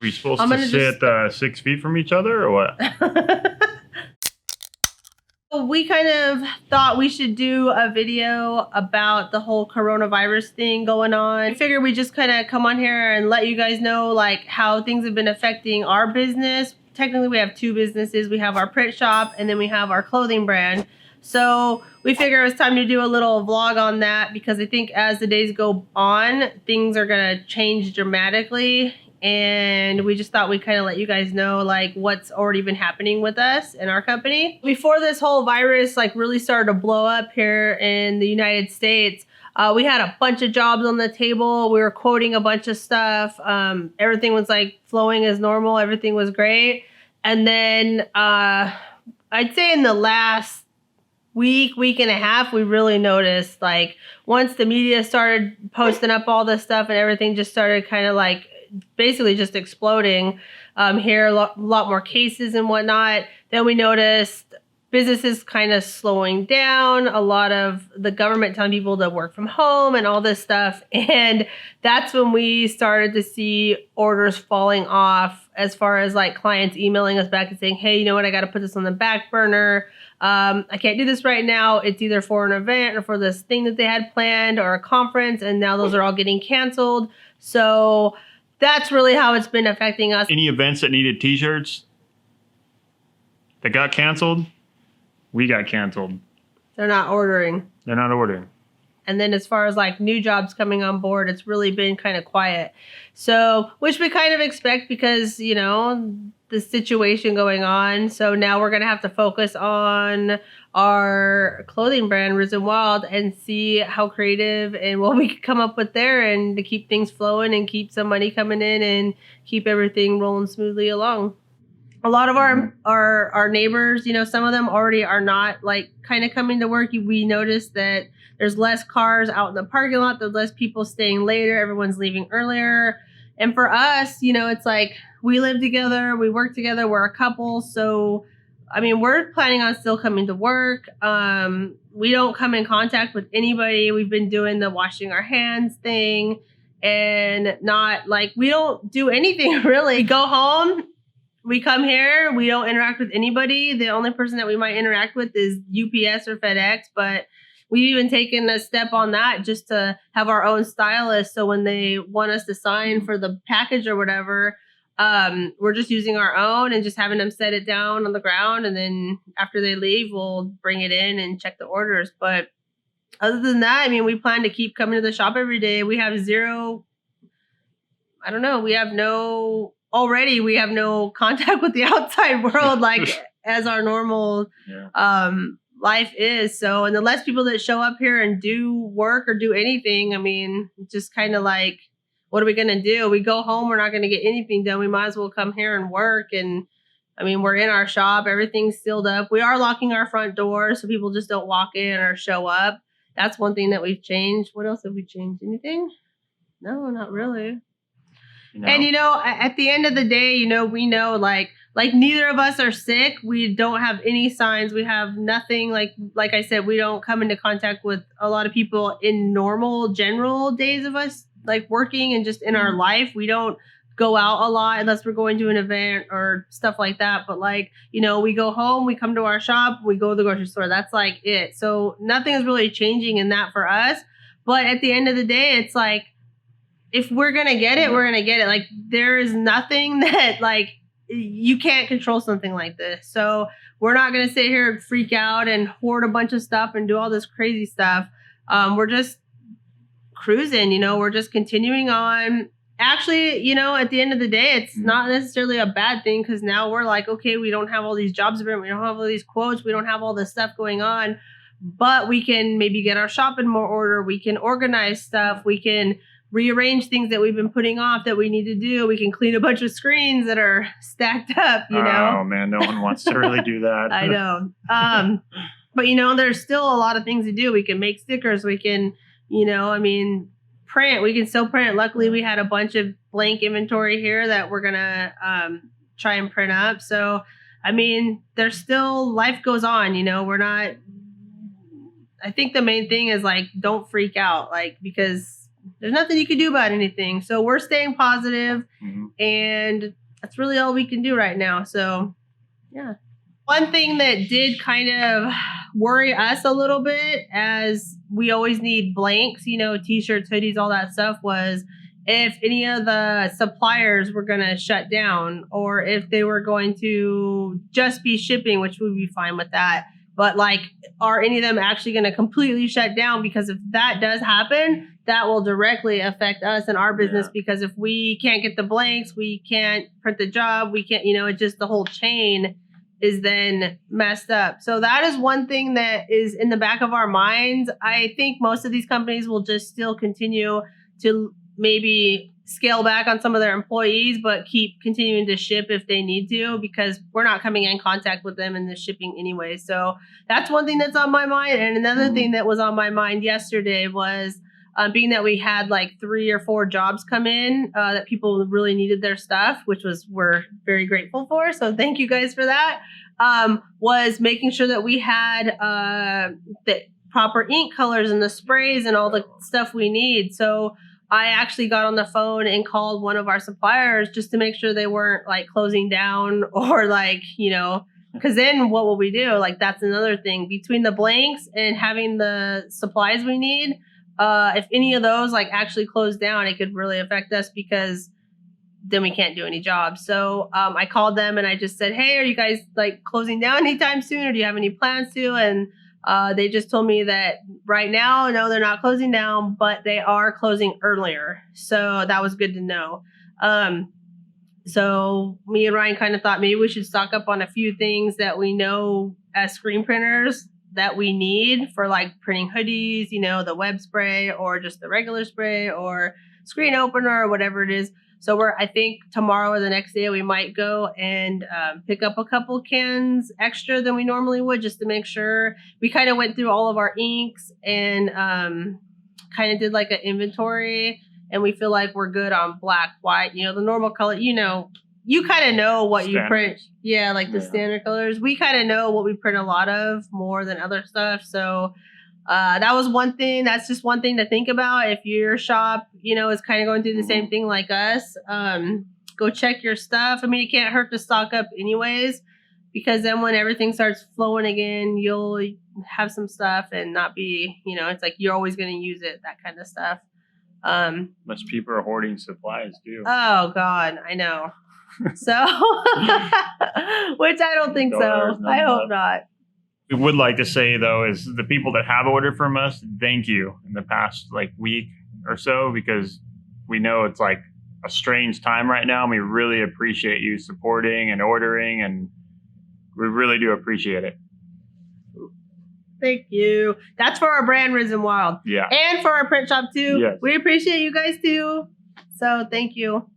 we supposed to sit 6 feet from each other or what? We kind of thought we should do a video about the whole coronavirus thing going on. I figured we just kind of come on here and let you guys know like how things have been affecting our business. Technically, we have two businesses. We have our print shop and then we have our clothing brand. So we figure it's time to do a little vlog on that because I think as the days go on, things are going to change dramatically. And we just thought we'd kind of let you guys know like what's already been happening with us and our company. Before this whole virus like really started to blow up here in the United States, we had a bunch of jobs on the table. We were quoting a bunch of stuff. Everything was like flowing as normal. Everything was great. And then I'd say in the last week and a half, we really noticed like once the media started posting up all this stuff and everything just started kind of like basically just exploding here, a lot more cases and whatnot. Then we noticed businesses kind of slowing down, a lot of the government telling people to work from home and all this stuff. And that's when we started to see orders falling off as far as like clients emailing us back and saying, hey, you know what, I got to put this on the back burner. I can't do this right now. It's either for an event or for this thing that they had planned or a conference. And now those are all getting canceled. So that's really how it's been affecting us. Any events that needed t-shirts that got canceled, we got canceled. They're not ordering. They're not ordering. And then as far as like new jobs coming on board, it's really been kind of quiet. So, which we kind of expect because, you know, the situation going on. So now we're going to have to focus on our clothing brand, RIZNWILD, and see how creative and what we can come up with there and to keep things flowing and keep some money coming in and keep everything rolling smoothly along. A lot of our neighbors, you know, some of them already are not like kind of coming to work. We noticed that there's less cars out in the parking lot. There's less people staying later. Everyone's leaving earlier. And for us, you know, it's like we live together, we work together, we're a couple. So, I mean, we're planning on still coming to work. We don't come in contact with anybody. We've been doing the washing our hands thing and not like we don't do anything really. We go home. We come here, we don't interact with anybody. The only person that we might interact with is UPS or FedEx, but we've even taken a step on that just to have our own stylist. So when they want us to sign for the package or whatever, we're just using our own and just having them set it down on the ground. And then after they leave, we'll bring it in and check the orders. But other than that, I mean, we plan to keep coming to the shop every day. We have already we have no contact with the outside world like as our normal life is. So, and the less people that show up here and do work or do anything, I mean, just kind of like, what are we going to do? We go home, we're not going to get anything done. We might as well come here and work. And I mean, we're in our shop, everything's sealed up. We are locking our front door so people just don't walk in or show up. That's one thing that we've changed. What else have we changed? Anything? No, not really. No. And, you know, at the end of the day, you know, we know like neither of us are sick. We don't have any signs. We have nothing. Like I said, we don't come into contact with a lot of people in normal general days of us like working and just in our life. We don't go out a lot unless we're going to an event or stuff like that. But like, you know, we go home, we come to our shop, we go to the grocery store. That's like it. So nothing is really changing in that for us. But at the end of the day, it's like, if we're going to get it, we're going to get it. Like there is nothing that like you can't control something like this. So we're not going to sit here and freak out and hoard a bunch of stuff and do all this crazy stuff. We're just cruising, you know, we're just continuing on. Actually, you know, at the end of the day, it's not necessarily a bad thing because now we're like, okay, we don't have all these jobs, we don't have all these quotes, we don't have all this stuff going on, but we can maybe get our shop in more order. We can organize stuff. We can rearrange things that we've been putting off that we need to do. We can clean a bunch of screens that are stacked up, you know? Oh man, no one wants to really do that. I know. But you know, there's still a lot of things to do. We can make stickers. We can, you know, I mean, print. We can still print. Luckily, we had a bunch of blank inventory here that we're going to try and print up. So, I mean, there's still, life goes on, you know, we're not, I think the main thing is like, don't freak out, like, because there's nothing you can do about anything. So we're staying positive, and that's really all we can do right now. So, yeah. One thing that did kind of worry us a little bit, as we always need blanks, you know, t-shirts, hoodies, all that stuff, was if any of the suppliers were going to shut down, or if they were going to just be shipping, which would be fine with that. But like, are any of them actually going to completely shut down? Because if that does happen, that will directly affect us and our business. Because if we can't get the blanks, we can't print the job, we can't, you know, it just, the whole chain is then messed up. So that is one thing that is in the back of our minds. I think most of these companies will just still continue to maybe scale back on some of their employees, but keep continuing to ship if they need to, because we're not coming in contact with them in the shipping anyway. So that's one thing that's on my mind. And another thing that was on my mind yesterday was being that we had like 3 or 4 jobs come in that people really needed their stuff, which we're very grateful for. So thank you guys for that. Was making sure that we had the proper ink colors and the sprays and all the stuff we need. So I actually got on the phone and called one of our suppliers just to make sure they weren't like closing down, or like, you know, because then what will we do? Like, that's another thing between the blanks and having the supplies we need. If any of those like actually close down, it could really affect us, because then we can't do any jobs. So I called them and I just said, hey, are you guys like closing down anytime soon, or do you have any plans to? And they just told me that right now, no, they're not closing down, but they are closing earlier. So that was good to know. So me and Ryan kind of thought maybe we should stock up on a few things that we know as screen printers that we need for like printing hoodies, you know, the web spray, or just the regular spray, or screen opener, or whatever it is. So I think tomorrow or the next day we might go and pick up a couple cans extra than we normally would, just to make sure. We kind of went through all of our inks and kind of did like an inventory, and we feel like we're good on black, white, you know, the normal color, you know. You kind of know what standard. You print. Yeah, like the standard colors. We kind of know what we print a lot of more than other stuff. So that was one thing. That's just one thing to think about. If your shop, you know, is kind of going through the same thing like us, go check your stuff. I mean, it can't hurt to stock up anyways, because then when everything starts flowing again, you'll have some stuff and not be, you know, it's like you're always going to use it, that kind of stuff. Much people are hoarding supplies too. Oh, God, I know. So, which I don't think so. I hope not. We would like to say, though, is the people that have ordered from us, thank you in the past like week or so, because we know it's like a strange time right now, and we really appreciate you supporting and ordering, and we really do appreciate it. Thank you. That's for our brand RIZNWILD. Yeah. And for our print shop too. Yes. We appreciate you guys too. So thank you.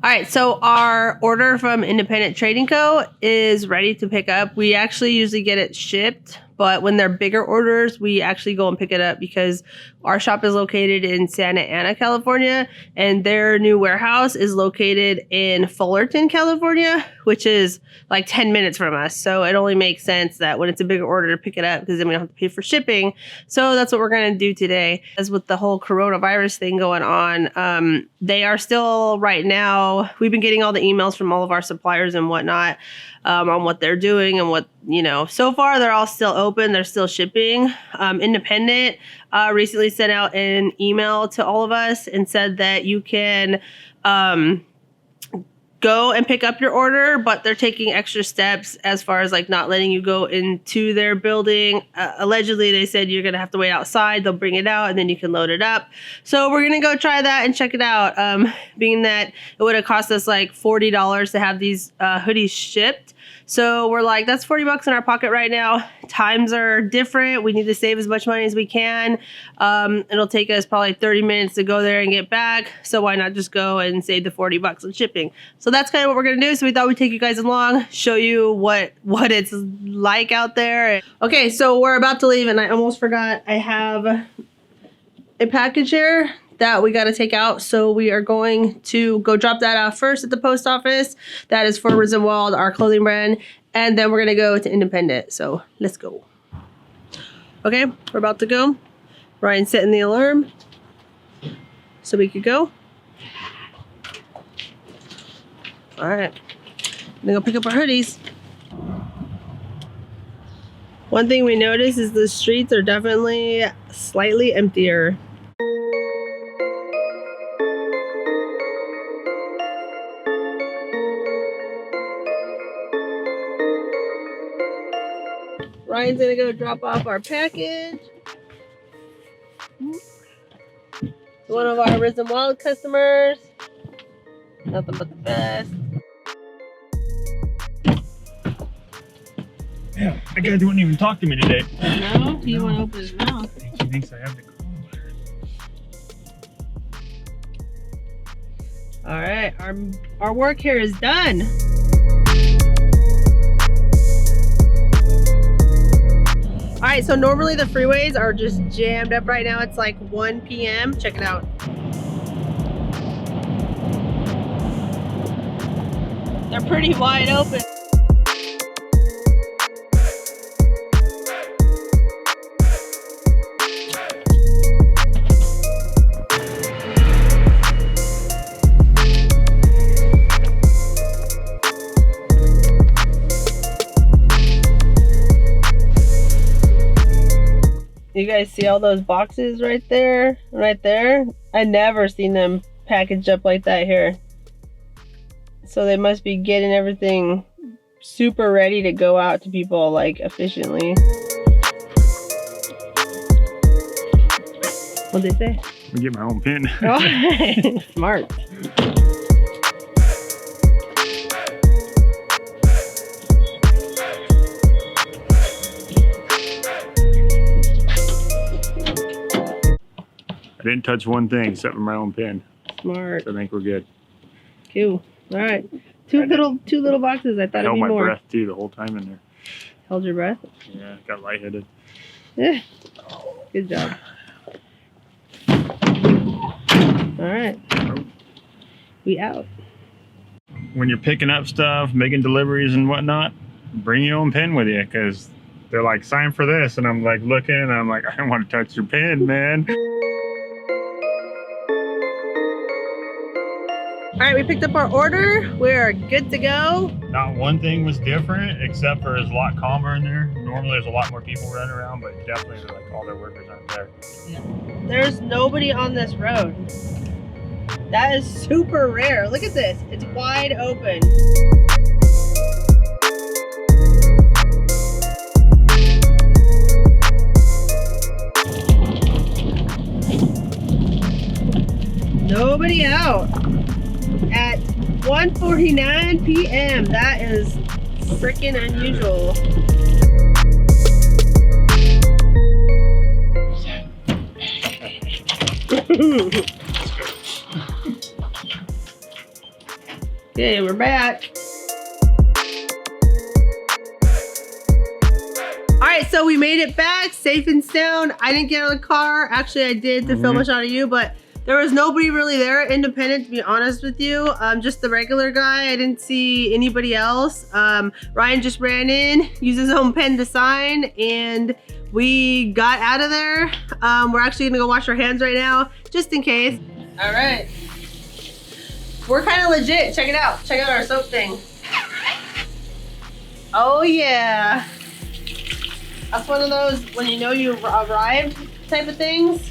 All right, so our order from Independent Trading Co. is ready to pick up. We actually usually get it shipped, but when they're bigger orders, we actually go and pick it up, because our shop is located in Santa Ana, California, and their new warehouse is located in Fullerton, California, which is like 10 minutes from us. So it only makes sense that when it's a bigger order to pick it up, because then we don't have to pay for shipping. So that's what we're going to do today. As with the whole coronavirus thing going on, they are still right now, we've been getting all the emails from all of our suppliers and whatnot on what they're doing and what, you know, so far they're all still open. They're still shipping. Independent recently sent out an email to all of us and said that you can go and pick up your order, but they're taking extra steps as far as like not letting you go into their building. Allegedly, they said you're going to have to wait outside. They'll bring it out and then you can load it up. So we're going to go try that and check it out. Being that it would have cost us like $40 to have these hoodies shipped. So we're like, that's $40 in our pocket right now. Times are different. We need to save as much money as we can. It'll take us probably 30 minutes to go there and get back. So why not just go and save the $40 on shipping? So that's kind of what we're going to do. So we thought we'd take you guys along, show you what it's like out there. Okay, so we're about to leave and I almost forgot. I have a package here that we got to take out. So we are going to go drop that off first at the post office. That is for RIZNWILD, our clothing brand. And then we're going to go to Independent. So let's go. Okay, we're about to go. Ryan's setting the alarm. so we could go. All right, I'm gonna go pick up our hoodies. One thing we noticed is the streets are definitely slightly emptier. Ryan's gonna go drop off our package. One of our RIZNWILD customers. Nothing but the best. Yeah, that guy didn't even talk to me today. No? He won't open his mouth. He thinks I have the call. Alright, our work here is done. Alright, so normally the freeways are just jammed up right now. It's like 1 p.m. Check it out. They're pretty wide open. You guys see all those boxes right there? Right there? I never seen them packaged up like that here. So they must be getting everything super ready to go out to people like efficiently. What'd they say? I get my own pin. Oh, smart. I didn't touch one thing except for my own pin. Smart. So I think we're good. Cool. All right. Two little boxes. I thought it'd be more. I held my breath too the whole time in there. Held your breath? Yeah, got lightheaded. Yeah. Good job. All right. We out. When you're picking up stuff, making deliveries and whatnot, bring your own pin with you, because they're like, sign for this, and I'm like looking and I'm like, I don't want to touch your pin, man. All right, we picked up our order. We are good to go. Not one thing was different, except for it's a lot calmer in there. Normally there's a lot more people running around, but definitely like all their workers aren't there. Yeah. There's nobody on this road. That is super rare. Look at this. It's wide open. Nobody out at 1:49 p.m. That is freaking unusual. Okay, we're back. All right, so we made it back safe and sound. I didn't get out of the car. Actually, I did to film a shot of you, but there was nobody really there, independent, to be honest with you. Just the regular guy. I didn't see anybody else. Ryan just ran in, used his own pen to sign, and we got out of there. We're actually gonna go wash our hands right now, just in case. All right. We're kind of legit. Check it out. Check out our soap thing. Oh yeah. That's one of those when you know you arrived type of things.